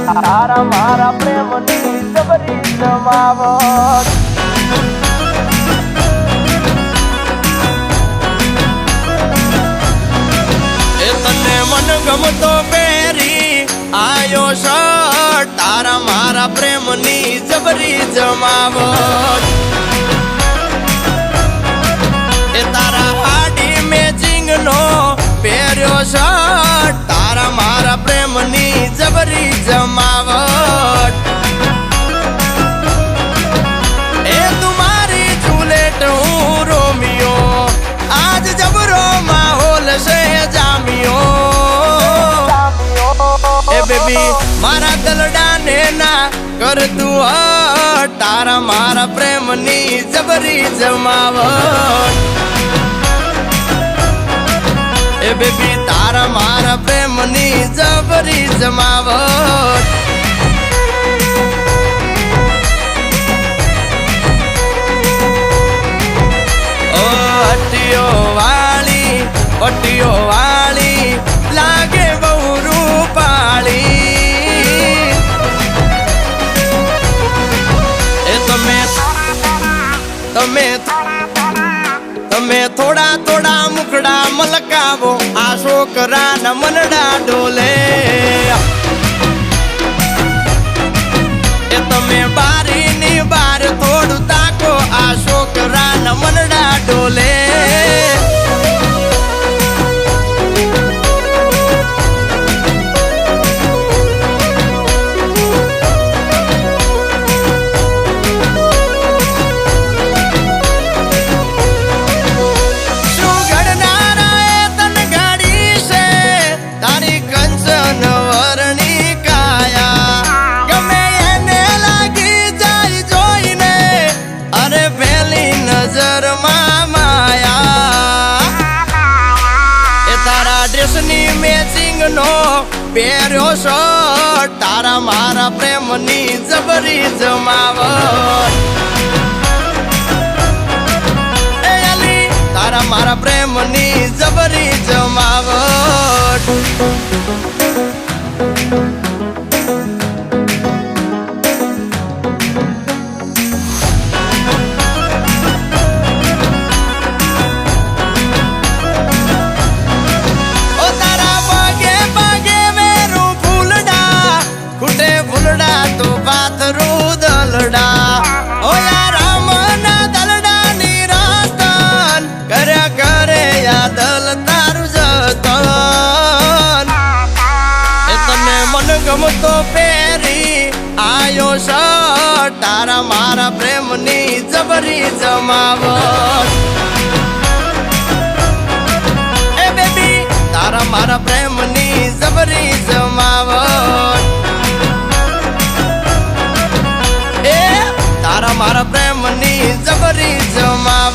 તારા મારા પ્રેમની જબરી જમાવટ એ તને મન ગમતો પહેરી આયો શર્ટ તારા મારા પ્રેમની જબરી જમાવટ એ તારા હાડી મેચિંગ નો પહેર્યો શર્ટ તારા મારા પ્રેમની જબરી જમાવટ એ તુમારી જુલેટ હું રોમિયો આજ જબરો માહોલ છે જામિયો એ બેબી મારા દલડાને ના કર તું હટ તારા મારા પ્રેમની જબરી જમાવટ એ બેબી તારા મારા પ્રેમની જબરી જમાવટ ઓ અટીઓ વાળી લાગે બહુ રૂપાળી એ તમે થોડા મુખડા મલકાવો આ છોકરાના મનડા ડોલે એ તમે બારીની બાર થોડું તાકો આ છોકરાના મનડા ડોલે મેચિંગ નો પહેર્યો શર્ટ તારા મારા પ્રેમની જબરી જમાવટ એ અલી તારા મારા પ્રેમની જબરી જમાવટ ગમતો પહેરી આયો શર્ટ તારા મારા પ્રેમની જબરી જમાવટ એ બેબી તારા મારા પ્રેમની જબરી જમાવટ એ તારા મારા પ્રેમની જબરી જમાવટ